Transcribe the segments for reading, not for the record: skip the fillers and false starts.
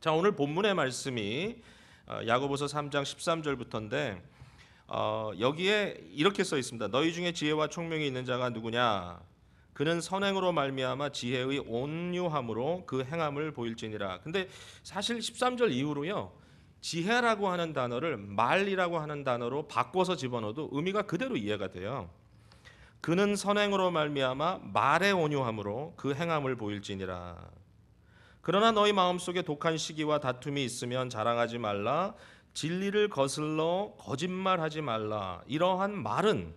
자, 오늘 본문의 말씀이 야고보서 3장 13절부터인데 여기에 이렇게 써 있습니다. 너희 중에 지혜와 총명이 있는 자가 누구냐? 그는 선행으로 말미암아 지혜의 온유함으로 그 행함을 보일지니라. 근데 사실 13절 이후로요, 지혜라고 하는 단어를 말이라고 하는 단어로 바꿔서 집어넣어도 의미가 그대로 이해가 돼요. 그는 선행으로 말미암아 말의 온유함으로 그 행함을 보일지니라. 그러나 너희 마음속에 독한 시기와 다툼이 있으면 자랑하지 말라. 진리를 거슬러 거짓말하지 말라. 이러한 말은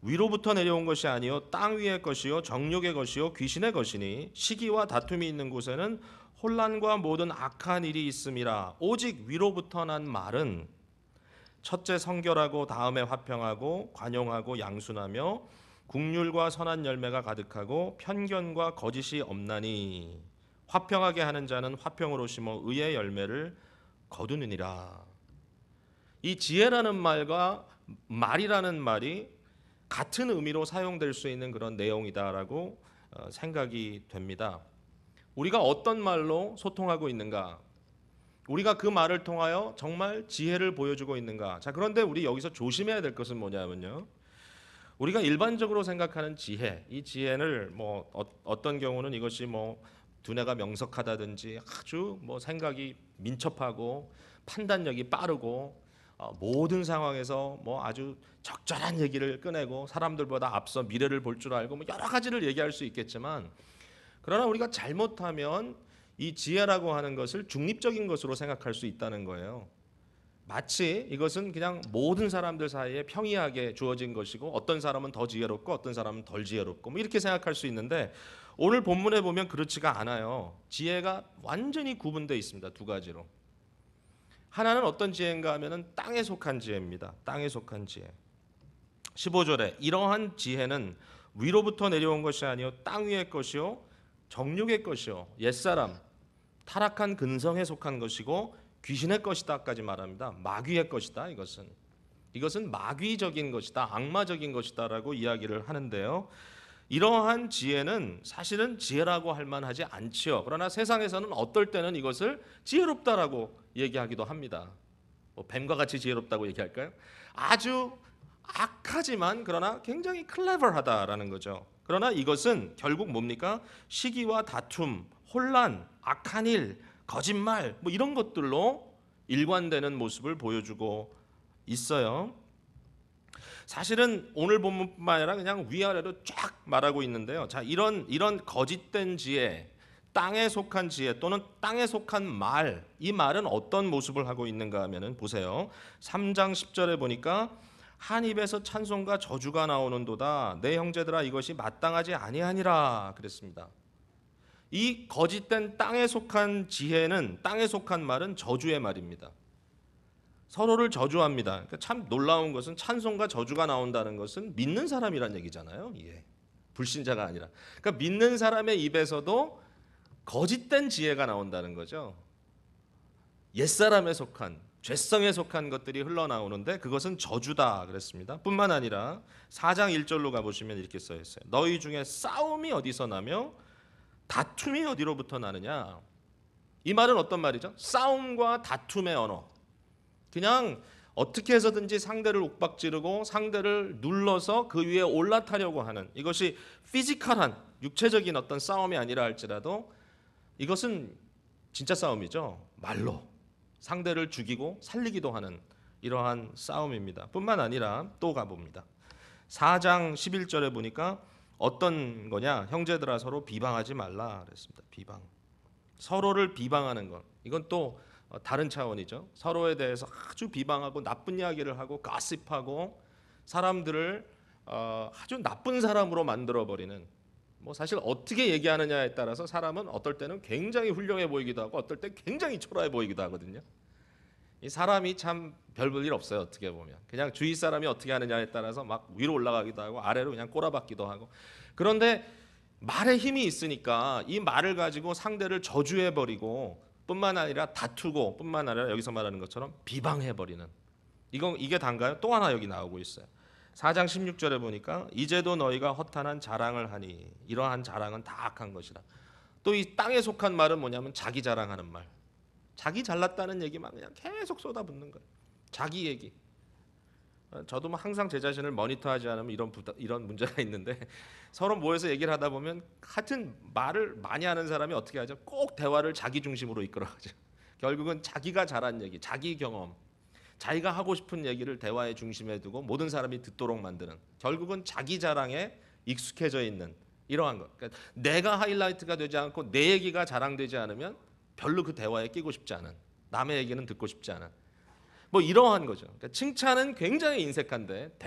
위로부터 내려온 것이 아니요 땅 위의 것이요 정욕의 것이요 귀신의 것이니 시기와 다툼이 있는 곳에는 혼란과 모든 악한 일이 있음이라. 오직 위로부터 난 말은 첫째 성결하고 다음에 화평하고 관용하고 양순하며 국률과 선한 열매가 가득하고 편견과 거짓이 없나니 화평하게 하는 자는 화평으로 심어 의의 열매를 거두느니라. 이 지혜라는 말과 말이라는 말이 같은 의미로 사용될 수 있는 그런 내용이다라고 생각이 됩니다. 우리가 어떤 말로 소통하고 있는가? 우리가 그 말을 통하여 정말 지혜를 보여주고 있는가? 자, 그런데 우리 여기서 조심해야 될 것은 뭐냐면요, 우리가 일반적으로 생각하는 지혜, 이 지혜를 어떤 경우는 이것이 두뇌가 명석하다든지 아주 생각이 민첩하고 판단력이 빠르고 모든 상황에서 아주 적절한 얘기를 꺼내고 사람들보다 앞서 미래를 볼 줄 알고 여러 가지를 얘기할 수 있겠지만, 그러나 우리가 잘못하면 이 지혜라고 하는 것을 중립적인 것으로 생각할 수 있다는 거예요. 마치 이것은 그냥 모든 사람들 사이에 평이하게 주어진 것이고 어떤 사람은 더 지혜롭고 어떤 사람은 덜 지혜롭고 이렇게 생각할 수 있는데, 오늘 본문에 보면 그렇지가 않아요. 지혜가 완전히 구분되어 있습니다. 두 가지로. 하나는 어떤 지혜인가 하면은 땅에 속한 지혜입니다. 땅에 속한 지혜. 15절에 이러한 지혜는 위로부터 내려온 것이 아니요 땅 위의 것이요 정욕의 것이요 옛사람 타락한 근성에 속한 것이고 귀신의 것이다까지 말합니다. 마귀의 것이다. 이것은 마귀적인 것이다, 악마적인 것이다라고 이야기를 하는데요. 이러한 지혜는 사실은 지혜라고 할 만하지 않지요. 그러나 세상에서는 어떨 때는 이것을 지혜롭다라고 얘기하기도 합니다. 뱀과 같이 지혜롭다고 얘기할까요? 아주 악하지만 그러나 굉장히 클레버하다라는 거죠. 그러나 이것은 결국 뭡니까? 시기와 다툼, 혼란, 악한 일, 거짓말 이런 것들로 일관되는 모습을 보여주고 있어요. 사실은 오늘 본문뿐만 아니라 그냥 위아래로 쫙 말하고 있는데요. 자, 이런 거짓된 지혜, 땅에 속한 지혜 또는 땅에 속한 말, 이 말은 어떤 모습을 하고 있는가 하면은 보세요. 3장 10절에 보니까 한 입에서 찬송과 저주가 나오는도다. 내 형제들아 이것이 마땅하지 아니하니라 그랬습니다. 이 거짓된 땅에 속한 지혜는, 땅에 속한 말은 저주의 말입니다. 서로를 저주합니다. 그러니까 참 놀라운 것은 찬송과 저주가 나온다는 것은 믿는 사람이란 얘기잖아요. 이게 불신자가 아니라. 그러니까 믿는 사람의 입에서도 거짓된 지혜가 나온다는 거죠. 옛사람에 속한, 죄성에 속한 것들이 흘러나오는데 그것은 저주다 그랬습니다. 뿐만 아니라 4장 1절로 가보시면 이렇게 써 있어요. 너희 중에 싸움이 어디서 나며 다툼이 어디로부터 나느냐. 이 말은 어떤 말이죠? 싸움과 다툼의 언어. 그냥 어떻게 해서든지 상대를 옥박지르고 상대를 눌러서 그 위에 올라타려고 하는, 이것이 피지컬한 육체적인 어떤 싸움이 아니라 할지라도 이것은 진짜 싸움이죠. 말로 상대를 죽이고 살리기도 하는 이러한 싸움입니다. 뿐만 아니라 또 가봅니다. 4장 11절에 보니까 어떤 거냐? 형제들아 서로 비방하지 말라 그랬습니다. 비방. 서로를 비방하는 것. 이건 또 다른 차원이죠. 서로에 대해서 아주 비방하고 나쁜 이야기를 하고 가십하고 사람들을 아주 나쁜 사람으로 만들어버리는, 사실 어떻게 얘기하느냐에 따라서 사람은 어떨 때는 굉장히 훌륭해 보이기도 하고 어떨 때 굉장히 초라해 보이기도 하거든요. 이 사람이 참 별 볼 일 없어요. 어떻게 보면 그냥 주위 사람이 어떻게 하느냐에 따라서 막 위로 올라가기도 하고 아래로 그냥 꼬라박기도 하고. 그런데 말에 힘이 있으니까 이 말을 가지고 상대를 저주해버리고 뿐만 아니라 다투고, 뿐만 아니라 여기서 말하는 것처럼 비방해버리는, 이게 단가요? 또 하나 여기 나오고 있어요. 4장 16절에 보니까 이제도 너희가 허탄한 자랑을 하니 이러한 자랑은 다 악한 것이라. 또 이 땅에 속한 말은 뭐냐면 자기 자랑하는 말. 자기 잘났다는 얘기만 그냥 계속 쏟아붓는 거예요. 자기 얘기. 저도 뭐 항상 제 자신을 모니터하지 않으면 이런 문제가 있는데 서로 모여서 얘기를 하다 보면 같은 말을 많이 하는 사람이 어떻게 하죠? 꼭 대화를 자기 중심으로 이끌어가죠. 결국은 자기가 잘한 얘기, 자기 경험, 자기가 하고 싶은 얘기를 대화의 중심에 두고 모든 사람이 듣도록 만드는, 결국은 자기 자랑에 익숙해져 있는 이러한 것. 그러니까 내가 하이라이트가 되지 않고 내 얘기가 자랑되지 않으면 별로 그 대화에 끼고 싶지 않은, 남의 얘기는 듣고 싶지 않은 뭐 이러한 거죠. 그러니까 칭찬은 굉장히 인색한데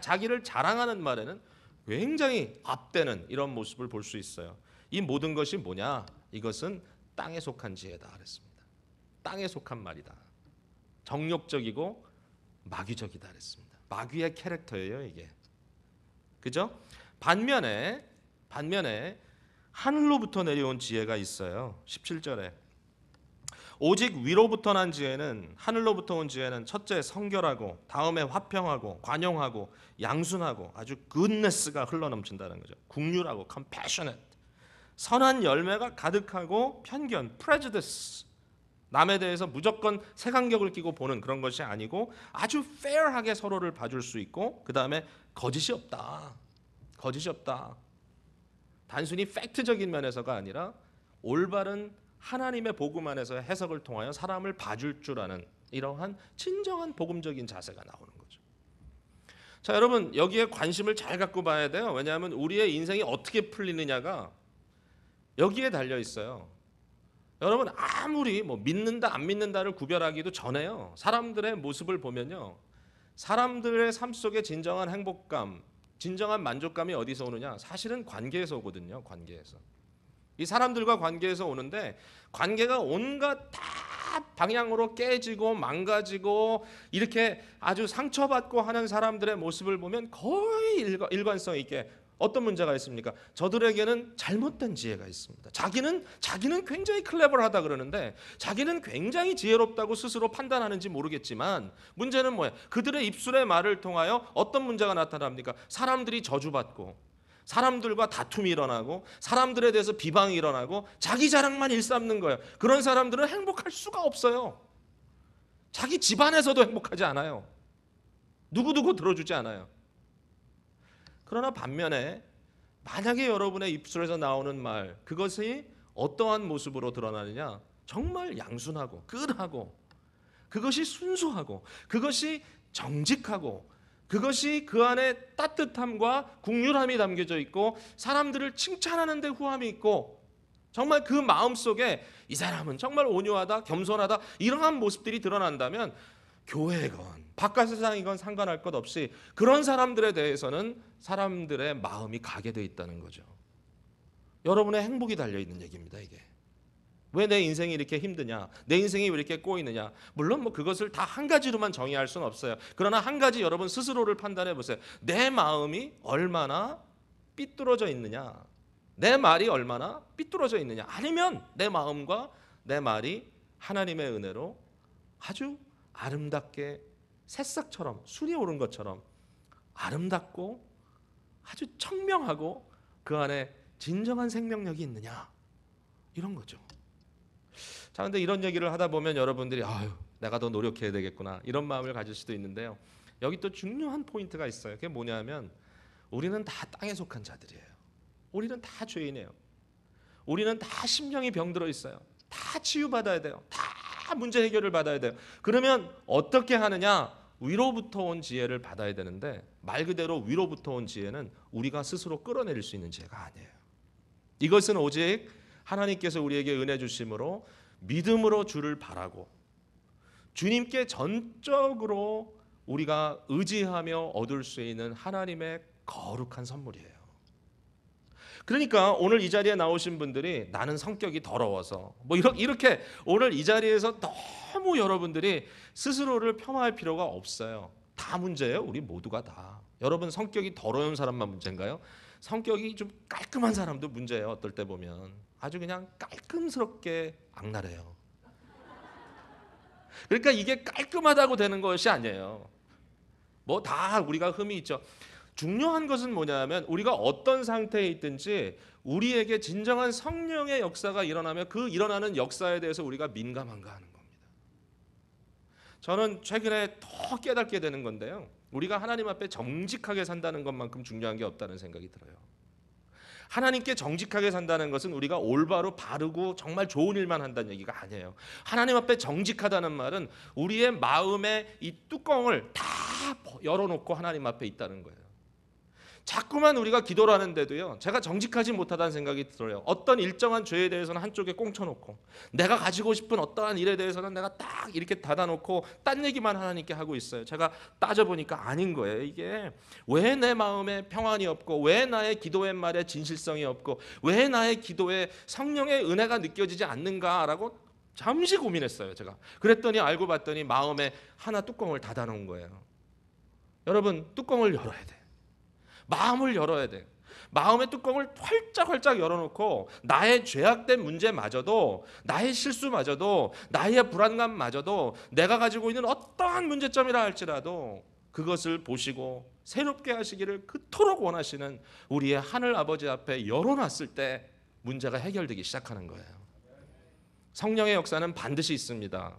자기를 자랑하는 말에는 굉장히 앞대는 이런 모습을 볼 수 있어요. 이 모든 것이 뭐냐? 이것은 땅에 속한 지혜다 그랬습니다. 땅에 속한 말이다. 정욕적이고 마귀적이다 그랬습니다. 마귀의 캐릭터예요, 이게. 그죠? 반면에 하늘로부터 내려온 지혜가 있어요. 17절에 오직 위로부터 난 지혜는, 하늘로부터 온 지혜는 첫째 성결하고, 다음에 화평하고, 관용하고, 양순하고, 아주 굿네스가 흘러넘친다는 거죠. 국률하고, compassionate, 선한 열매가 가득하고, 편견, prejudice, 남에 대해서 무조건 색안경을 끼고 보는 그런 것이 아니고 아주 fair하게 서로를 봐줄 수 있고, 그 다음에 거짓이 없다. 단순히 팩트적인 면에서가 아니라 올바른 하나님의 복음 안에서 해석을 통하여 사람을 봐줄 줄 아는 이러한 진정한 복음적인 자세가 나오는 거죠. 자, 여러분 여기에 관심을 잘 갖고 봐야 돼요. 왜냐하면 우리의 인생이 어떻게 풀리느냐가 여기에 달려 있어요. 여러분 아무리 뭐 믿는다 안 믿는다를 구별하기도 전에요. 사람들의 모습을 보면요, 사람들의 삶 속에 진정한 행복감, 진정한 만족감이 어디서 오느냐? 사실은 관계에서 오거든요. 관계에서. 이 사람들과 관계에서 오는데, 관계가 온갖 다 방향으로 깨지고 망가지고 이렇게 아주 상처받고 하는 사람들의 모습을 보면 거의 일관성 있게 어떤 문제가 있습니까? 저들에게는 잘못된 지혜가 있습니다. 자기는 굉장히 클레버하다 그러는데, 자기는 굉장히 지혜롭다고 스스로 판단하는지 모르겠지만, 문제는 뭐예요? 그들의 입술의 말을 통하여 어떤 문제가 나타납니까? 사람들이 저주받고, 사람들과 다툼이 일어나고, 사람들에 대해서 비방이 일어나고, 자기 자랑만 일삼는 거예요. 그런 사람들은 행복할 수가 없어요. 자기 집안에서도 행복하지 않아요. 누구누구 들어주지 않아요. 그러나 반면에 만약에 여러분의 입술에서 나오는 말, 그것이 어떠한 모습으로 드러나느냐? 정말 양순하고 끈하고, 그것이 순수하고, 그것이 정직하고, 그것이 그 안에 따뜻함과 국률함이 담겨져 있고, 사람들을 칭찬하는 데 후함이 있고, 정말 그 마음속에 이 사람은 정말 온유하다, 겸손하다, 이러한 모습들이 드러난다면 교회건 바깥 세상이건 상관할 것 없이 그런 사람들에 대해서는 사람들의 마음이 가게 돼 있다는 거죠. 여러분의 행복이 달려있는 얘기입니다. 이게 왜 내 인생이 이렇게 힘드냐, 내 인생이 왜 이렇게 꼬이느냐. 물론 뭐 그것을 다 한 가지로만 정의할 수는 없어요. 그러나 한 가지 여러분 스스로를 판단해 보세요. 내 마음이 얼마나 삐뚤어져 있느냐, 내 말이 얼마나 삐뚤어져 있느냐. 아니면 내 마음과 내 말이 하나님의 은혜로 아주 아름답게 새싹처럼 순이 오른 것처럼 아름답고 아주 청명하고 그 안에 진정한 생명력이 있느냐, 이런 거죠. 자, 근데 이런 얘기를 하다 보면 여러분들이 아유, 내가 더 노력해야 되겠구나, 이런 마음을 가질 수도 있는데요. 여기 또 중요한 포인트가 있어요. 그게 뭐냐면 우리는 다 땅에 속한 자들이에요. 우리는 다 죄인이에요. 우리는 다 심령이 병들어 있어요. 다 치유받아야 돼요. 다 문제 해결을 받아야 돼요. 그러면 어떻게 하느냐? 위로부터 온 지혜를 받아야 되는데, 말 그대로 위로부터 온 지혜는 우리가 스스로 끌어내릴 수 있는 지혜가 아니에요. 이것은 오직 하나님께서 우리에게 은혜 주심으로 믿음으로 주를 바라고 주님께 전적으로 우리가 의지하며 얻을 수 있는 하나님의 거룩한 선물이에요. 그러니까 오늘 이 자리에 나오신 분들이 나는 성격이 더러워서 뭐 이렇게 오늘 이 자리에서 너무 여러분들이 스스로를 폄하할 필요가 없어요. 다 문제예요. 우리 모두가 다. 여러분 성격이 더러운 사람만 문제인가요? 성격이 좀 깔끔한 사람도 문제예요. 어떨 때 보면 아주 그냥 깔끔스럽게 악랄해요. 그러니까 이게 깔끔하다고 되는 것이 아니에요. 뭐 다 우리가 흠이 있죠. 중요한 것은 뭐냐면 우리가 어떤 상태에 있든지 우리에게 진정한 성령의 역사가 일어나면 그 일어나는 역사에 대해서 우리가 민감한가 하는 겁니다. 저는 최근에 더 깨닫게 되는 건데요. 우리가 하나님 앞에 정직하게 산다는 것만큼 중요한 게 없다는 생각이 들어요. 하나님께 정직하게 산다는 것은 우리가 올바로 바르고 정말 좋은 일만 한다는 얘기가 아니에요. 하나님 앞에 정직하다는 말은 우리의 마음의 이 뚜껑을 다 열어놓고 하나님 앞에 있다는 거예요. 자꾸만 우리가 기도를 하는데도요, 제가 정직하지 못하다는 생각이 들어요. 어떤 일정한 죄에 대해서는 한쪽에 꽁쳐놓고, 내가 가지고 싶은 어떠한 일에 대해서는 내가 딱 이렇게 닫아놓고 딴 얘기만 하나님께 하고 있어요. 제가 따져보니까 아닌 거예요. 이게 왜 내 마음에 평안이 없고, 왜 나의 기도의 말에 진실성이 없고, 왜 나의 기도에 성령의 은혜가 느껴지지 않는가라고 잠시 고민했어요. 제가 그랬더니 알고 봤더니 마음에 하나 뚜껑을 닫아놓은 거예요. 여러분, 뚜껑을 열어야 돼. 마음을 열어야 돼. 마음의 뚜껑을 활짝 열어놓고 나의 죄악된 문제마저도, 나의 실수마저도, 나의 불안감마저도, 내가 가지고 있는 어떠한 문제점이라 할지라도 그것을 보시고 새롭게 하시기를 그토록 원하시는 우리의 하늘 아버지 앞에 열어놨을 때 문제가 해결되기 시작하는 거예요. 성령의 역사는 반드시 있습니다.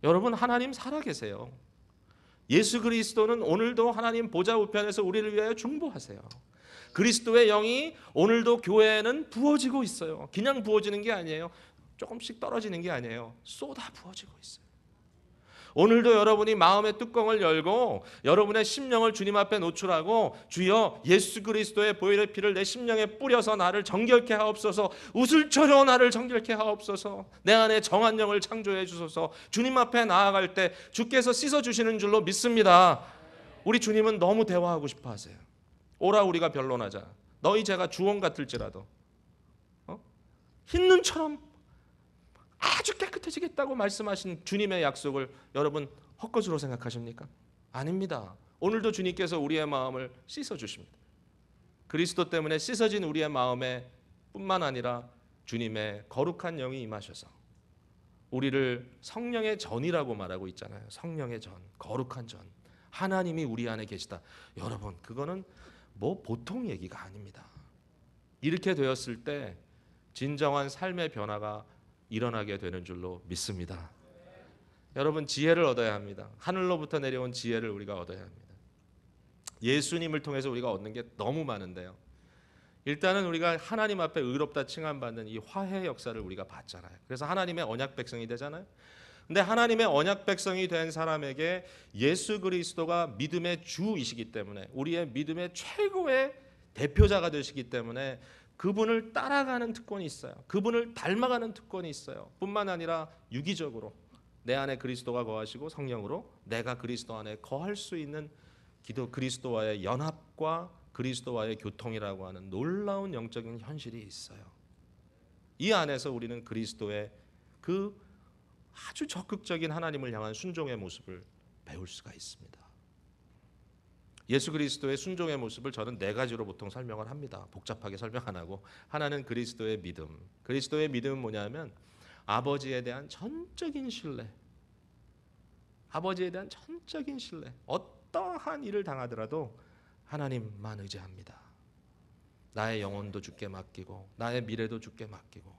여러분, 하나님 살아계세요. 예수 그리스도는 오늘도 하나님 보좌 우편에서 우리를 위하여 중보하세요. 그리스도의 영이 오늘도 교회에는 부어지고 있어요. 그냥 부어지는 게 아니에요. 조금씩 떨어지는 게 아니에요. 쏟아 부어지고 있어요. 오늘도 여러분이 마음의 뚜껑을 열고 여러분의 심령을 주님 앞에 노출하고, 주여 예수 그리스도의 보혈의 피를 내 심령에 뿌려서 나를 정결케 하옵소서, 우슬처럼 나를 정결케 하옵소서, 내 안에 정한 영을 창조해 주소서, 주님 앞에 나아갈 때 주께서 씻어주시는 줄로 믿습니다. 우리 주님은 너무 대화하고 싶어 하세요. 오라 우리가 변론하자. 너희 죄가 주홍 같을지라도 흰 눈처럼 아주 깨끗해지겠다고 말씀하신 주님의 약속을 여러분 헛것으로 생각하십니까? 아닙니다. 오늘도 주님께서 우리의 마음을 씻어주십니다. 그리스도 때문에 씻어진 우리의 마음에 뿐만 아니라 주님의 거룩한 영이 임하셔서 우리를 성령의 전이라고 말하고 있잖아요. 성령의 전, 거룩한 전, 하나님이 우리 안에 계시다. 여러분, 그거는 뭐 보통 얘기가 아닙니다. 이렇게 되었을 때 진정한 삶의 변화가 일어나게 되는 줄로 믿습니다. 여러분, 지혜를 얻어야 합니다. 하늘로부터 내려온 지혜를 우리가 얻어야 합니다. 예수님을 통해서 우리가 얻는 게 너무 많은데요. 일단은 우리가 하나님 앞에 의롭다 칭함받는 이 화해 역사를 우리가 봤잖아요. 그래서 하나님의 언약 백성이 되잖아요. 근데 하나님의 언약 백성이 된 사람에게 예수 그리스도가 믿음의 주이시기 때문에, 우리의 믿음의 최고의 대표자가 되시기 때문에 그분을 따라가는 특권이 있어요. 그분을 닮아가는 특권이 있어요. 뿐만 아니라 유기적으로 내 안에 그리스도가 거하시고 성령으로 내가 그리스도 안에 거할 수 있는 그리스도와의 연합과 그리스도와의 교통이라고 하는 놀라운 영적인 현실이 있어요. 이 안에서 우리는 그리스도의 그 아주 적극적인 하나님을 향한 순종의 모습을 배울 수가 있습니다. 예수 그리스도의 순종의 모습을 저는 네 가지로 보통 설명을 합니다. 복잡하게 설명 안 하고, 하나는 그리스도의 믿음. 그리스도의 믿음은 뭐냐면 아버지에 대한 전적인 신뢰. 아버지에 대한 전적인 신뢰. 어떠한 일을 당하더라도 하나님만 의지합니다. 나의 영혼도 주께 맡기고 나의 미래도 주께 맡기고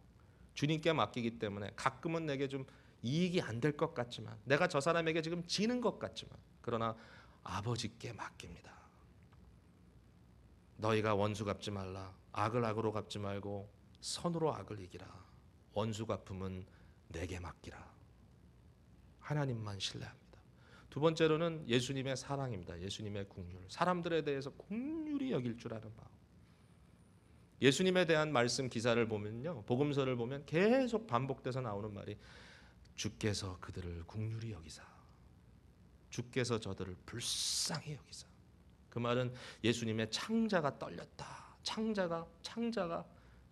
주님께 맡기기 때문에 가끔은 내게 좀 이익이 안 될 것 같지만, 내가 저 사람에게 지금 지는 것 같지만, 그러나 아버지께 맡깁니다. 너희가 원수 갚지 말라. 악을 악으로 갚지 말고 선으로 악을 이기라. 원수 갚음은 내게 맡기라. 하나님만 신뢰합니다. 두 번째로는 예수님의 사랑입니다. 예수님의 긍휼. 사람들에 대해서 긍휼히 여길 줄 아는 마음. 예수님에 대한 말씀 기사를 보면요, 복음서를 보면 계속 반복돼서 나오는 말이 주께서 그들을 긍휼히 여기사, 주께서 저들을 불쌍히 여기사. 그 말은 예수님의 창자가 떨렸다. 창자가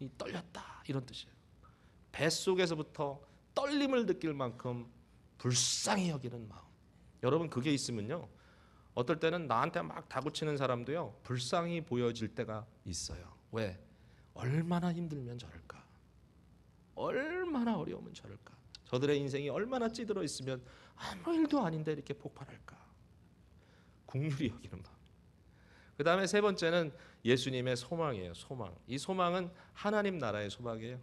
이 떨렸다, 이런 뜻이에요. 뱃속에서부터 떨림을 느낄 만큼 불쌍히 여기는 마음. 여러분, 그게 있으면요, 어떨 때는 나한테 막 다구치는 사람도요 불쌍히 보여질 때가 있어요. 왜? 얼마나 힘들면 저럴까? 얼마나 어려우면 저럴까? 저들의 인생이 얼마나 찌들어 있으면 아무 일도 아닌데 이렇게 폭발할까? 긍휼히 여기는 마음. 그 다음에 세 번째는 예수님의 소망이에요. 소망. 이 소망은 하나님 나라의 소망이에요.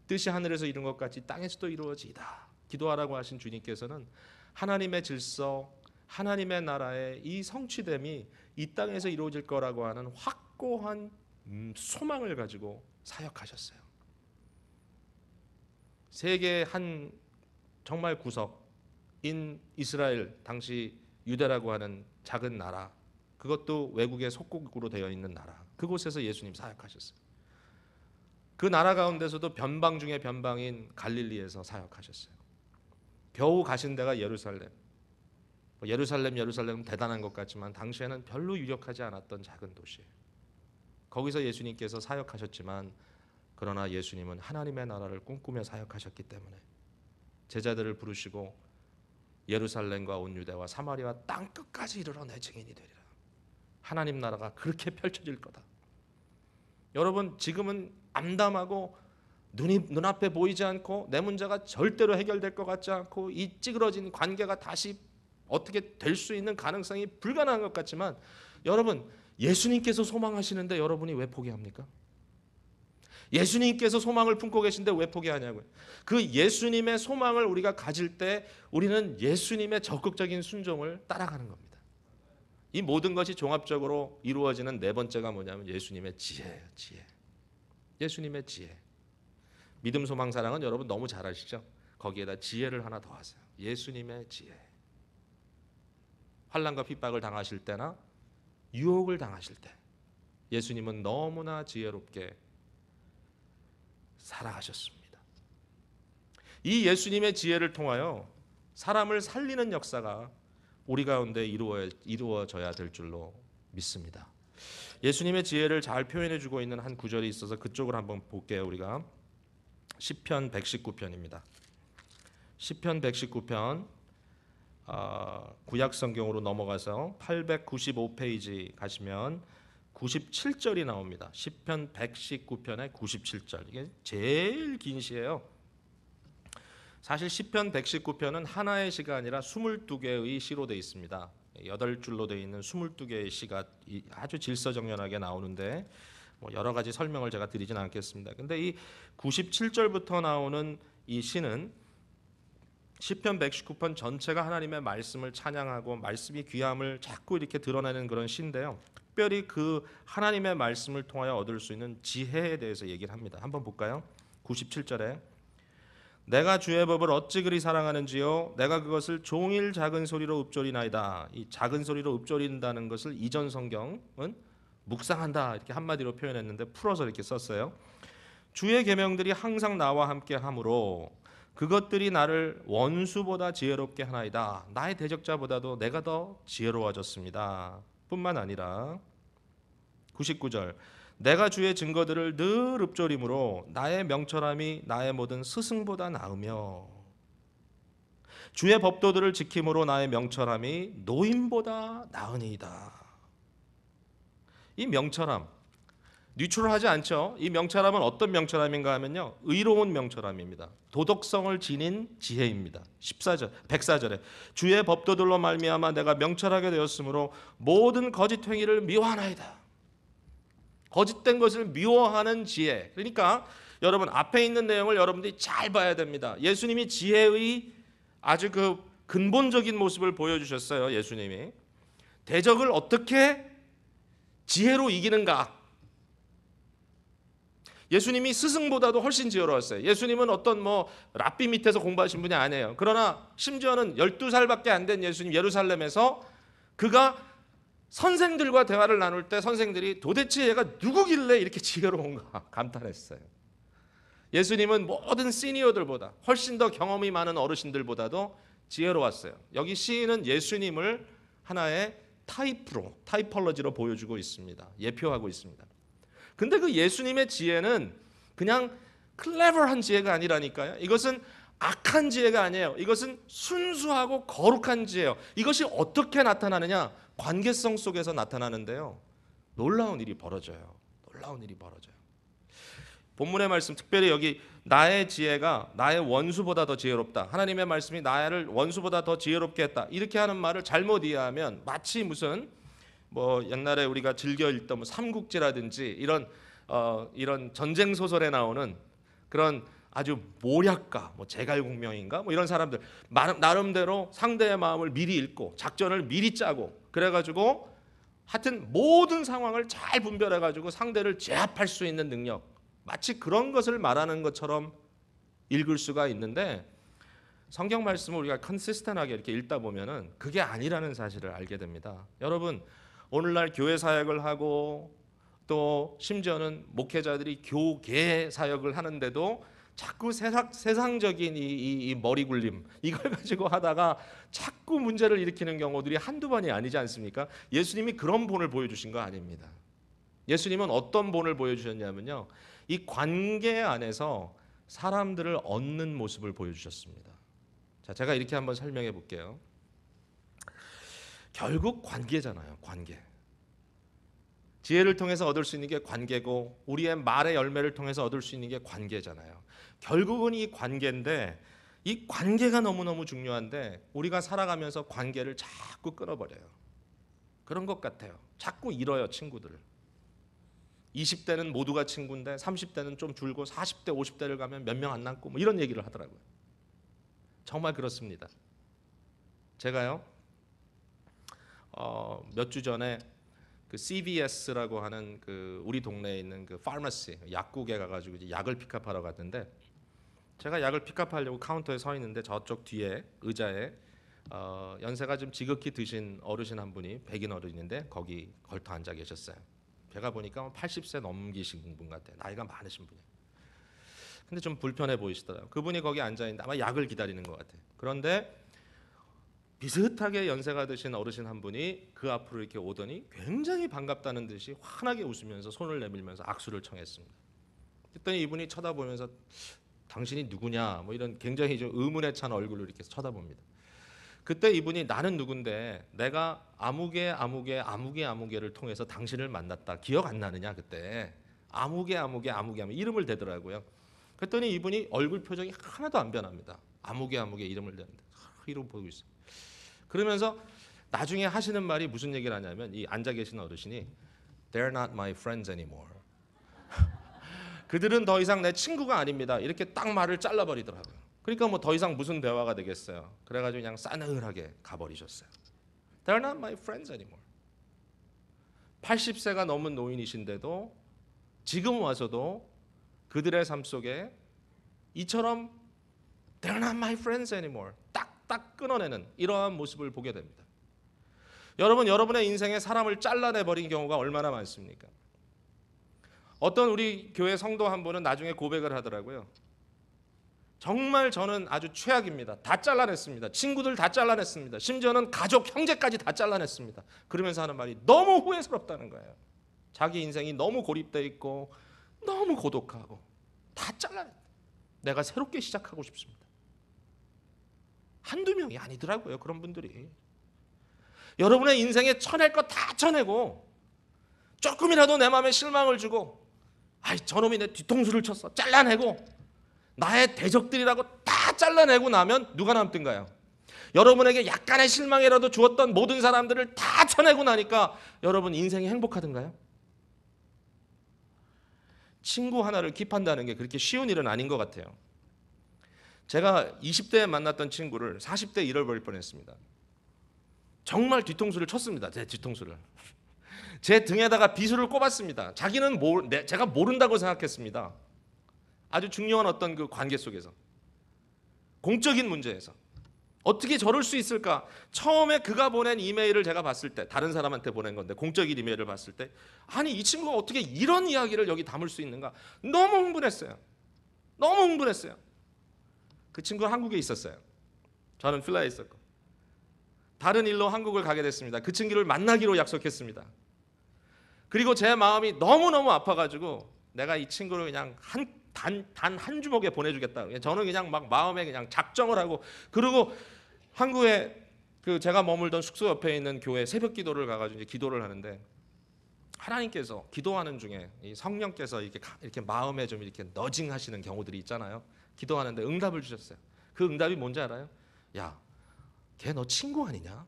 뜻이 하늘에서 이룬 것 같이 땅에서도 이루어지이다. 기도하라고 하신 주님께서는 하나님의 질서, 하나님의 나라의 이 성취됨이 이 땅에서 이루어질 거라고 하는 확고한 소망을 가지고 사역하셨어요. 세계 한 정말 구석인 이스라엘, 당시 유대라고 하는 작은 나라, 그것도 외국의 속국으로 되어 있는 나라, 그곳에서 예수님 사역하셨어요. 그 나라 가운데서도 변방 중에 변방인 갈릴리에서 사역하셨어요. 겨우 가신 데가 예루살렘. 예루살렘 대단한 것 같지만 당시에는 별로 유력하지 않았던 작은 도시예요. 거기서 예수님께서 사역하셨지만 그러나 예수님은 하나님의 나라를 꿈꾸며 사역하셨기 때문에 제자들을 부르시고 예루살렘과 온 유대와 사마리아 땅 끝까지 이르러 내 증인이 되리라. 하나님 나라가 그렇게 펼쳐질 거다. 여러분, 지금은 암담하고 눈앞에 보이지 않고 내 문제가 절대로 해결될 것 같지 않고 이 찌그러진 관계가 다시 어떻게 될 수 있는 가능성이 불가능한 것 같지만 여러분, 예수님께서 소망하시는데 여러분이 왜 포기합니까? 예수님께서 소망을 품고 계신데 왜 포기하냐고요. 그 예수님의 소망을 우리가 가질 때 우리는 예수님의 적극적인 순종을 따라가는 겁니다. 이 모든 것이 종합적으로 이루어지는 네 번째가 뭐냐면 예수님의 지혜예요. 지혜. 예수님의 지혜. 믿음, 소망, 사랑은 여러분 너무 잘 아시죠? 거기에다 지혜를 하나 더 하세요. 예수님의 지혜. 환난과 핍박을 당하실 때나 유혹을 당하실 때 예수님은 너무나 지혜롭게 살아가셨습니다. 이 예수님의 지혜를 통하여 사람을 살리는 역사가 우리 가운데 이루어져야 될 줄로 믿습니다. 예수님의 지혜를 잘 구표해 주고 있는 한 구절이 있어서 그쪽을 한번 볼게요. 우리가 시편 119편입니다. 시편 119편 구약 성경으로 넘어가서 895페이지 가시면 97절이 나옵니다. 시편 119편의 97절. 이게 제일 긴 시예요. 사실 시편 119편은 하나의 시가 아니라 22개의 시로 되어 있습니다. 8줄로 되어 있는 22개의 시가 아주 질서정연하게 나오는데 여러 가지 설명을 제가 드리진 않겠습니다. 근데 이 97절부터 나오는 이 시는 시편 119편 전체가 하나님의 말씀을 찬양하고 말씀이 귀함을 자꾸 이렇게 드러내는 그런 시인데요. 특별히 그 하나님의 말씀을 통하여 얻을 수 있는 지혜에 대해서 얘기를 합니다. 한번 볼까요? 97절에 내가 주의 법을 어찌 그리 사랑하는지요 내가 그것을 종일 작은 소리로 읊조리나이다. 이 작은 소리로 읊조린다는 것을 이전 성경은 묵상한다 이렇게 한마디로 표현했는데 풀어서 이렇게 썼어요. 주의 계명들이 항상 나와 함께 하므로 그것들이 나를 원수보다 지혜롭게 하나이다. 나의 대적자보다도 내가 더 지혜로워졌습니다. 뿐만 아니라 99절 내가 주의 증거들을 늘 읊조림으로 나의 명철함이 나의 모든 스승보다 나으며 주의 법도들을 지킴으로 나의 명철함이 노인보다 나으니이다. 이 명철함 뉴트럴하지 않죠. 이 명철함은 어떤 명철함인가 하면요, 의로운 명철함입니다. 도덕성을 지닌 지혜입니다. 104절에 주의 법도들로 말미암아 내가 명철하게 되었으므로 모든 거짓 행위를 미워하나이다. 거짓된 것을 미워하는 지혜. 그러니까 여러분 앞에 있는 내용을 여러분들이 잘 봐야 됩니다. 예수님이 지혜의 아주 그 근본적인 모습을 보여주셨어요. 예수님이 대적을 어떻게 지혜로 이기는가. 예수님이 스승보다도 훨씬 지혜로웠어요. 예수님은 어떤 랍비 밑에서 공부하신 분이 아니에요. 그러나 심지어는 12살밖에 안 된 예수님 예루살렘에서 그가 선생들과 대화를 나눌 때 선생들이 도대체 얘가 누구길래 이렇게 지혜로운가 감탄했어요. 예수님은 모든 시니어들보다 훨씬 더 경험이 많은 어르신들보다도 지혜로웠어요. 여기 시인은 예수님을 하나의 타이폴로지로 보여주고 있습니다. 예표하고 있습니다. 근데 그 예수님의 지혜는 그냥 클레버한 지혜가 아니라니까요. 이것은 악한 지혜가 아니에요. 이것은 순수하고 거룩한 지혜예요. 이것이 어떻게 나타나느냐? 관계성 속에서 나타나는데요. 놀라운 일이 벌어져요. 본문의 말씀 특별히 여기 나의 지혜가 나의 원수보다 더 지혜롭다. 하나님의 말씀이 나를 원수보다 더 지혜롭게 했다. 이렇게 하는 말을 잘못 이해하면 마치 무슨 뭐 옛날에 우리가 즐겨 읽던 뭐 삼국지라든지 이런 전쟁 소설에 나오는 그런 아주 모략가, 뭐 제갈공명인가 뭐 이런 사람들 나름대로 상대의 마음을 미리 읽고 작전을 미리 짜고 그래가지고 하여튼 모든 상황을 잘 분별해가지고 상대를 제압할 수 있는 능력, 마치 그런 것을 말하는 것처럼 읽을 수가 있는데 성경 말씀을 우리가 컨시스텐하게 이렇게 읽다 보면은 그게 아니라는 사실을 알게 됩니다. 여러분, 오늘날 교회 사역을 하고 또 심지어는 목회자들이 교계 사역을 하는데도 자꾸 세상적인 이 머리 굴림 이걸 가지고 하다가 자꾸 문제를 일으키는 경우들이 한두 번이 아니지 않습니까? 예수님이 그런 본을 보여주신 거 아닙니다. 예수님은 어떤 본을 보여주셨냐면요, 이 관계 안에서 사람들을 얻는 모습을 보여주셨습니다. 자, 제가 이렇게 한번 설명해 볼게요. 결국 관계잖아요. 관계. 지혜를 통해서 얻을 수 있는 게 관계고 우리의 말의 열매를 통해서 얻을 수 있는 게 관계잖아요. 결국은 이 관계인데 이 관계가 너무너무 중요한데 우리가 살아가면서 관계를 자꾸 끊어버려요. 그런 것 같아요. 자꾸 잃어요, 친구들을. 20대는 모두가 친구인데 30대는 좀 줄고 40대, 50대를 가면 몇 명 안 남고 뭐 이런 얘기를 하더라고요. 정말 그렇습니다. 제가요 몇 주 전에 그 CVS라고 하는 그 우리 동네에 있는 그 파마시 약국에 가가지고 이제 약을 픽업하러 갔는데 제가 약을 픽업하려고 카운터에 서 있는데 저쪽 뒤에 의자에 연세가 좀 지극히 드신 어르신 한 분이 백인 어른인데 거기 걸터 앉아 계셨어요. 제가 보니까 80세 넘기신 분 같아요. 나이가 많으신 분이에요. 근데 좀 불편해 보이시더라고요. 그분이 거기 앉아 있는데 아마 약을 기다리는 것 같아요. 그런데 비슷하게 연세가 드신 어르신 한 분이 그 앞으로 이렇게 오더니 굉장히 반갑다는 듯이 환하게 웃으면서 손을 내밀면서 악수를 청했습니다. 그랬더니 이분이 쳐다보면서 당신이 누구냐 뭐 이런 굉장히 좀 의문에 찬 얼굴로 이렇게 쳐다봅니다. 그때 이분이 나는 누군데 내가 아무개를 통해서 당신을 만났다. 기억 안 나느냐 그때. 아무개 이름을 대더라고요. 그랬더니 이분이 얼굴 표정이 하나도 안 변합니다. 아무개 이름을 대는데 이러고 보고 있어요. 그러면서 나중에 하시는 말이 무슨 얘기를 하냐면 이 앉아 계신 어르신이 They're not my friends anymore. 그들은 더 이상 내 친구가 아닙니다. 이렇게 딱 말을 잘라버리더라고요. 그러니까 뭐 더 이상 무슨 대화가 되겠어요. 그래가지고 그냥 싸늘하게 가버리셨어요. They're not my friends anymore. 80세가 넘은 노인이신데도 지금 와서도 그들의 삶 속에 이처럼 They're not my friends anymore. 딱딱 끊어내는 이러한 모습을 보게 됩니다. 여러분, 여러분의 인생에 사람을 잘라내버린 경우가 얼마나 많습니까? 어떤 우리 교회 성도 한 분은 나중에 고백을 하더라고요. 정말 저는 아주 최악입니다. 다 잘라냈습니다. 친구들 다 잘라냈습니다. 심지어는 가족, 형제까지 다 잘라냈습니다. 그러면서 하는 말이 너무 후회스럽다는 거예요. 자기 인생이 너무 고립되어 있고 너무 고독하고 다 잘라냈다. 내가 새롭게 시작하고 싶습니다. 한두 명이 아니더라고요. 그런 분들이. 여러분의 인생에 쳐낼 거 다 쳐내고 조금이라도 내 마음에 실망을 주고 아이 저놈이 내 뒤통수를 쳤어. 잘라내고 나의 대적들이라고 다 잘라내고 나면 누가 남든가요? 여러분에게 약간의 실망이라도 주었던 모든 사람들을 다 쳐내고 나니까 여러분 인생이 행복하던가요? 친구 하나를 킵한다는 게 그렇게 쉬운 일은 아닌 것 같아요. 제가 20대에 만났던 친구를 40대에 잃어버릴 뻔했습니다. 정말 뒤통수를 쳤습니다. 제 뒤통수를. 제 등에다가 비수를 꼽았습니다. 자기는 제가 모른다고 생각했습니다. 아주 중요한 어떤 그 관계 속에서 공적인 문제에서 어떻게 저럴 수 있을까? 처음에 그가 보낸 이메일을 제가 봤을 때 다른 사람한테 보낸 건데 공적인 이메일을 봤을 때 아니 이 친구가 어떻게 이런 이야기를 여기 담을 수 있는가? 너무 흥분했어요. 너무 흥분했어요. 그 친구가 한국에 있었어요. 저는 필라에 있었고 다른 일로 한국을 가게 됐습니다. 그 친구를 만나기로 약속했습니다. 그리고 제 마음이 너무너무 아파가지고 내가 이 친구를 그냥 단 한 주먹에 보내주겠다. 저는 그냥 막 마음에 그냥 작정을 하고 그리고 한국에 그 제가 머물던 숙소 옆에 있는 교회 새벽 기도를 가가지고 이제 기도를 하는데 하나님께서 기도하는 중에 이 성령께서 이렇게 마음에 좀 이렇게 너징하시는 경우들이 있잖아요. 기도하는데 응답을 주셨어요. 그 응답이 뭔지 알아요? 야, 걔 너 친구 아니냐?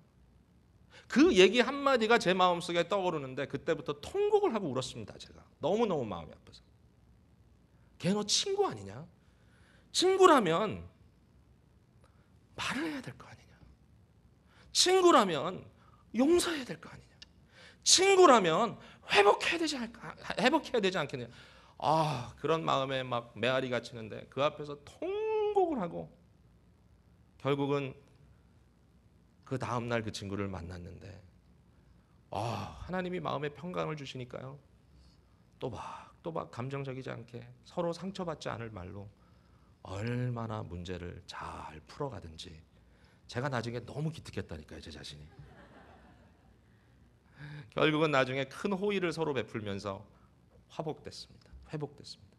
그 얘기 한마디가 제 마음속에 떠오르는데 그때부터 통곡을 하고 울었습니다. 제가 너무너무 마음이 아파서. 걔 너 친구 아니냐? 친구라면 말을 해야 될 거 아니냐? 친구라면 용서해야 될 거 아니냐? 친구라면 회복해야 되지 않겠느냐? 그런 마음에 막 메아리가 치는데 그 앞에서 통곡을 하고 결국은 그 다음날 그 친구를 만났는데 하나님이 마음에 평강을 주시니까요. 또박 감정적이지 않게 서로 상처받지 않을 말로 얼마나 문제를 잘 풀어가든지 제가 나중에 너무 기특했다니까요. 제 자신이. 결국은 나중에 큰 호의를 서로 베풀면서 회복됐습니다.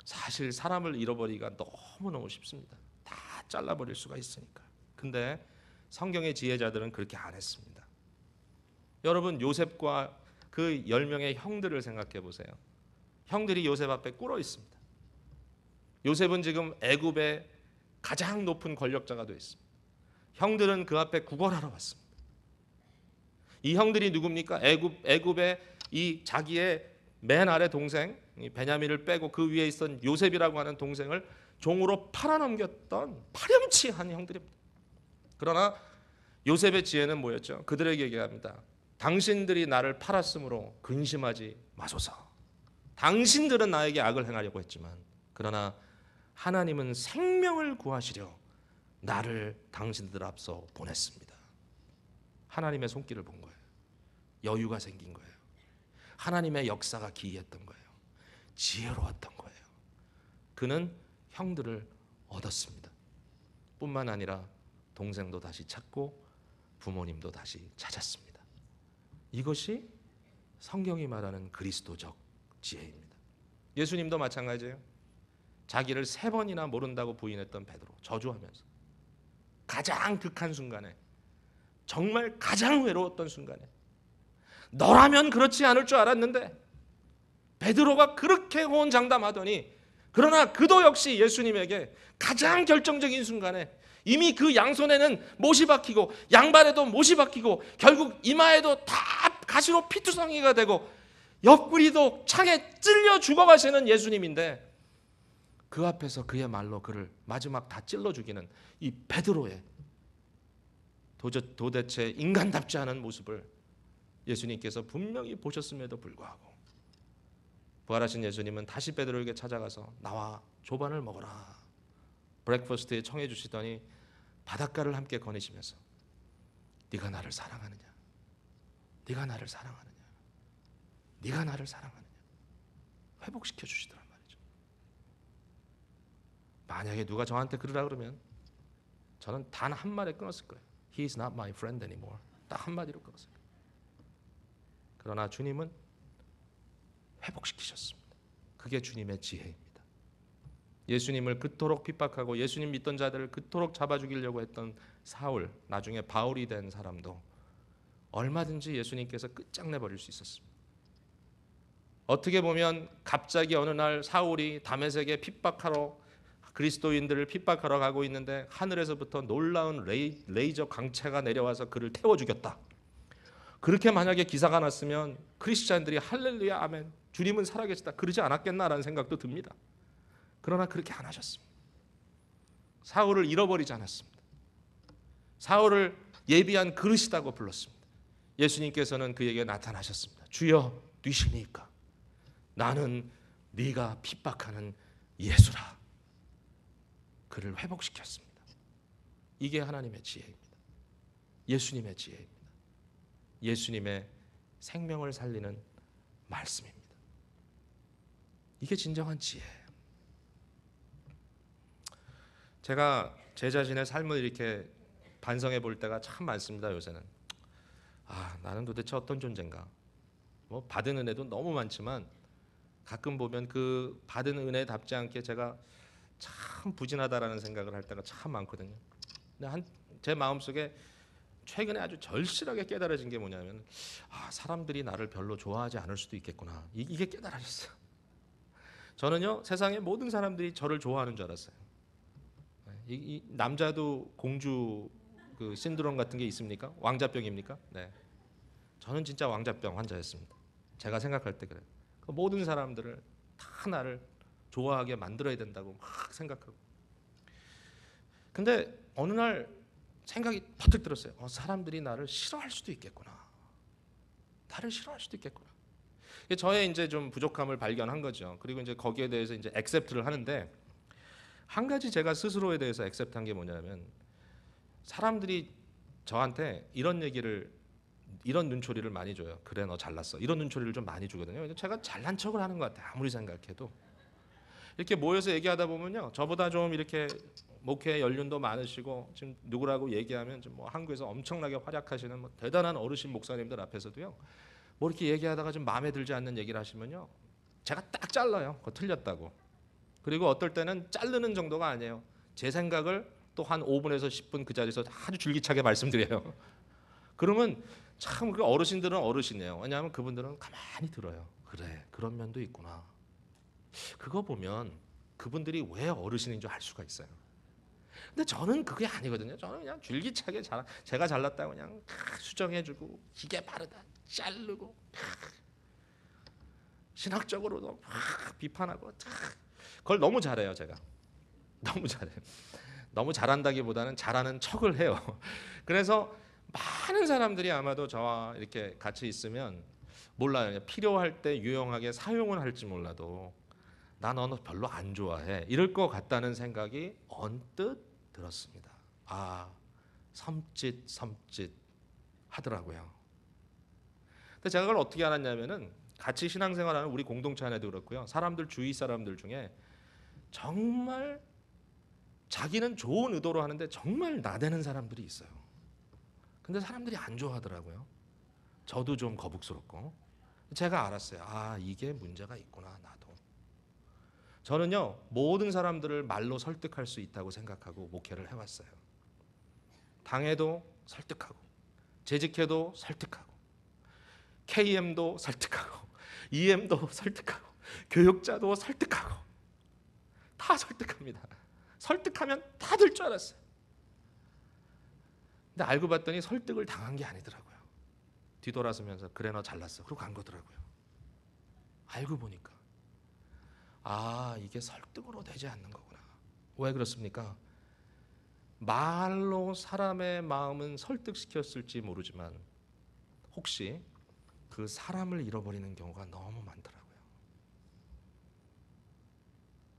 사실 사람을 잃어버리기가 너무너무 쉽습니다. 다 잘라버릴 수가 있으니까. 근데 성경의 지혜자들은 그렇게 안 했습니다. 여러분 요셉과 그 10명의 형들을 생각해 보세요. 형들이 요셉 앞에 꿇어 있습니다. 요셉은 지금 애굽의 가장 높은 권력자가 되어 있습니다. 형들은 그 앞에 구걸하러 왔습니다. 이 형들이 누굽니까? 애굽의 이 자기의 맨 아래 동생 베냐민을 빼고 그 위에 있던 요셉이라고 하는 동생을 종으로 팔아넘겼던 파렴치한 형들입니다. 그러나 요셉의 지혜는 뭐였죠? 그들에게 얘기합니다. 당신들이 나를 팔았으므로 근심하지 마소서. 당신들은 나에게 악을 행하려고 했지만 그러나 하나님은 생명을 구하시려 나를 당신들 앞서 보냈습니다. 하나님의 손길을 본 거예요. 여유가 생긴 거예요. 하나님의 역사가 기이했던 거예요. 지혜로웠던 거예요. 그는 형들을 얻었습니다. 뿐만 아니라 동생도 다시 찾고 부모님도 다시 찾았습니다. 이것이 성경이 말하는 그리스도적 지혜입니다. 예수님도 마찬가지예요. 자기를 3번이나 모른다고 부인했던 베드로 저주하면서 가장 극한 순간에 정말 가장 외로웠던 순간에 너라면 그렇지 않을 줄 알았는데 베드로가 그렇게 호언장담하더니 그러나 그도 역시 예수님에게 가장 결정적인 순간에 이미 그 양손에는 못이 박히고 양발에도 못이 박히고 결국 이마에도 다 가시로 피투성이가 되고 옆구리도 창에 찔려 죽어가시는 예수님인데 그 앞에서 그의 말로 그를 마지막 다 찔러 죽이는 이 베드로의 도대체 인간답지 않은 모습을 예수님께서 분명히 보셨음에도 불구하고 부활하신 예수님은 다시 베드로에게 찾아가서 나와 조반을 먹어라. 브렉퍼스트에 청해 주시더니 바닷가를 함께 거니시면서 네가 나를 사랑하느냐? 네가 나를 사랑하느냐? 네가 나를 사랑하느냐? 회복시켜 주시더란 말이죠. 만약에 누가 저한테 그러라 그러면 저는 단 한 말에 끊었을 거예요. He is not my friend anymore. 딱 한마디로 끊었어요. 그러나 주님은 회복시키셨습니다. 그게 주님의 지혜입니다. 예수님을 그토록 핍박하고 예수님 믿던 자들을 그토록 잡아 죽이려고 했던 사울, 나중에 바울이 된 사람도 얼마든지 예수님께서 끝장내버릴 수 있었습니다. 어떻게 보면 갑자기 어느 날 사울이 다메섹에 핍박하러 그리스도인들을 핍박하러 가고 있는데 하늘에서부터 놀라운 레이저 광채가 내려와서 그를 태워 죽였다. 그렇게 만약에 기사가 났으면 크리스찬들이 할렐루야 아멘 주님은 살아계시다 그러지 않았겠나라는 생각도 듭니다. 그러나 그렇게 안 하셨습니다. 사울을 잃어버리지 않았습니다. 사울을 예비한 그릇이라고 불렀습니다. 예수님께서는 그에게 나타나셨습니다. 주여 뛰시니까 나는 네가 핍박하는 예수라. 그를 회복시켰습니다. 이게 하나님의 지혜입니다. 예수님의 지혜입니다. 예수님의 생명을 살리는 말씀입니다. 이게 진정한 지혜예요. 제가 제 자신의 삶을 이렇게 반성해 볼 때가 참 많습니다. 요새는 나는 도대체 어떤 존재인가. 뭐 받은 은혜도 너무 많지만 가끔 보면 그 받은 은혜답지 않게 제가 참 부진하다라는 생각을 할 때가 참 많거든요. 근데 제 마음속에 최근에 아주 절실하게 깨달아진 게 뭐냐면 사람들이 나를 별로 좋아하지 않을 수도 있겠구나. 이게 깨달아졌어요. 저는요 세상의 모든 사람들이 저를 좋아하는 줄 알았어요. 이 남자도 공주 그 신드롬 같은 게 있습니까? 왕자병입니까? 네. 저는 진짜 왕자병 환자였습니다. 제가 생각할 때 그래요. 그 모든 사람들을 다 나를 좋아하게 만들어야 된다고 막 생각하고. 근데 어느 날 생각이 퍼뜩 들었어요. 사람들이 나를 싫어할 수도 있겠구나. 나를 싫어할 수도 있겠구나. 저의 이제 좀 부족함을 발견한 거죠. 그리고 이제 거기에 대해서 이제 액셉트를 하는데, 한 가지 제가 스스로에 대해서 액셉트한 게 뭐냐면, 사람들이 저한테 이런 눈초리를 많이 줘요. 그래 너 잘났어. 이런 눈초리를 좀 많이 주거든요. 제가 잘난 척을 하는 것 같아요. 아무리 생각해도. 이렇게 모여서 얘기하다 보면요, 저보다 좀 이렇게 목회 연륜도 많으시고 지금 누구라고 얘기하면 좀 뭐 한국에서 엄청나게 활약하시는 뭐 대단한 어르신 목사님들 앞에서도요, 뭐 이렇게 얘기하다가 좀 마음에 들지 않는 얘기를 하시면요, 제가 딱 잘라요. 그거 틀렸다고. 그리고 어떨 때는 자르는 정도가 아니에요. 제 생각을 또 한 5분에서 10분 그 자리에서 아주 줄기차게 말씀드려요. 그러면 참 그 어르신들은 어르신이에요. 왜냐하면 그분들은 가만히 들어요. 그래, 그런 면도 있구나. 그거 보면 그분들이 왜 어르신인 줄 알 수가 있어요. 근데 저는 그게 아니거든요. 저는 그냥 줄기차게 제가 잘났다고 그냥 수정해주고, 이게 바르다 자르고, 신학적으로도 막 비판하고, 그걸 너무 잘해요. 제가 너무 잘해요. 너무 잘한다기보다는 잘하는 척을 해요. 그래서 많은 사람들이 아마도 저와 이렇게 같이 있으면 몰라요. 필요할 때 유용하게 사용은 할지 몰라도 나 너 별로 안 좋아해, 이럴 것 같다는 생각이 언뜻 들었습니다. 섬찟 하더라고요. 근데 제가 그걸 어떻게 알았냐면은, 같이 신앙생활하는 우리 공동체 안에도 그렇고요, 사람들 주위 사람들 중에 정말 자기는 좋은 의도로 하는데 정말 나대는 사람들이 있어요. 근데 사람들이 안 좋아하더라고요. 저도 좀 거북스럽고. 제가 알았어요. 이게 문제가 있구나, 나도. 저는요, 모든 사람들을 말로 설득할 수 있다고 생각하고 목회를 해왔어요. 당회도 설득하고, 재직회도 설득하고, KM도 설득하고, EM도 설득하고, 교육자도 설득하고, 다 설득합니다. 설득하면 다 될 줄 알았어요. 근데 알고 봤더니 설득을 당한 게 아니더라고요. 뒤돌아서면서 그래 너 잘났어, 그러고 간 거더라고요. 알고 보니까 이게 설득으로 되지 않는 거구나. 왜 그렇습니까? 말로 사람의 마음은 설득시켰을지 모르지만 혹시 그 사람을 잃어버리는 경우가 너무 많더라고요.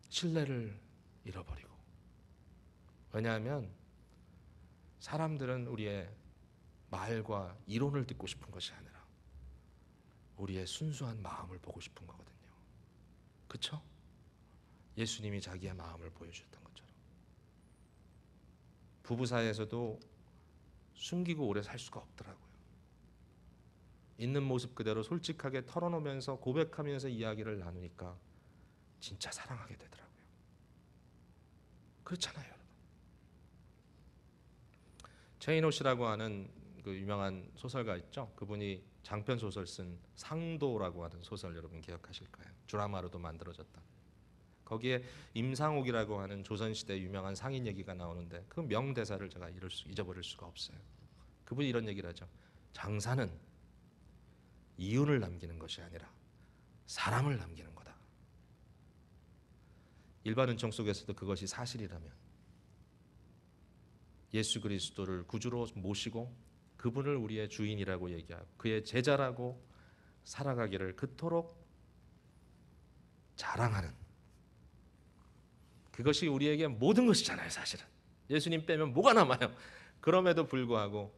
신뢰를 잃어버리고. 왜냐하면 사람들은 우리의 말과 이론을 듣고 싶은 것이 아니라 우리의 순수한 마음을 보고 싶은 거거든요. 그렇죠? 예수님이 자기의 마음을 보여주셨던 것처럼 부부 사이에서도 숨기고 오래 살 수가 없더라고요. 있는 모습 그대로 솔직하게 털어놓으면서 고백하면서 이야기를 나누니까 진짜 사랑하게 되더라고요. 그렇잖아요, 여러분. 체이노 씨라고 하는 그 유명한 소설가 있죠. 그분이 장편 소설 쓴 상도라고 하는 소설 여러분 기억하실 거예요. 드라마로도 만들어졌다. 거기에 임상옥이라고 하는 조선시대 유명한 상인 얘기가 나오는데 그 명대사를 제가 잊어버릴 수가 없어요. 그분이 이런 얘기를 하죠. 장사는 이윤을 남기는 것이 아니라 사람을 남기는 거다. 일반 은총 속에서도 그것이 사실이라면 예수 그리스도를 구주로 모시고 그분을 우리의 주인이라고 얘기하고 그의 제자라고 살아가기를 그토록 자랑하는, 그것이 우리에게 모든 것이잖아요. 사실은 예수님 빼면 뭐가 남아요? 그럼에도 불구하고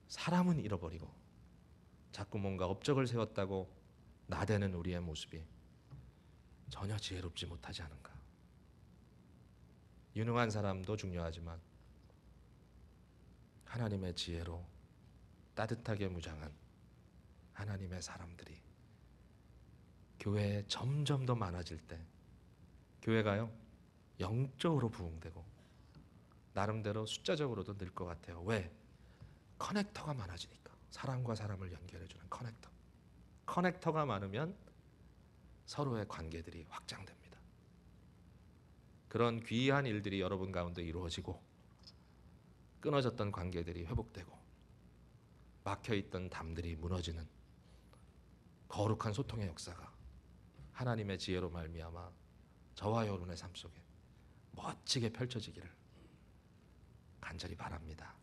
사람은 잃어버리고 자꾸 뭔가 업적을 세웠다고 나대는 우리의 모습이 전혀 지혜롭지 못하지 않은가. 유능한 사람도 중요하지만 하나님의 지혜로 따뜻하게 무장한 하나님의 사람들이 교회에 점점 더 많아질 때 교회가요, 영적으로 부흥되고 나름대로 숫자적으로도 늘 것 같아요. 왜? 커넥터가 많아지니까. 사람과 사람을 연결해주는 커넥터. 커넥터가 많으면 서로의 관계들이 확장됩니다. 그런 귀한 일들이 여러분 가운데 이루어지고 끊어졌던 관계들이 회복되고 막혀있던 담들이 무너지는 거룩한 소통의 역사가 하나님의 지혜로 말미암아 저와 여러분의 삶 속에 멋지게 펼쳐지기를 간절히 바랍니다.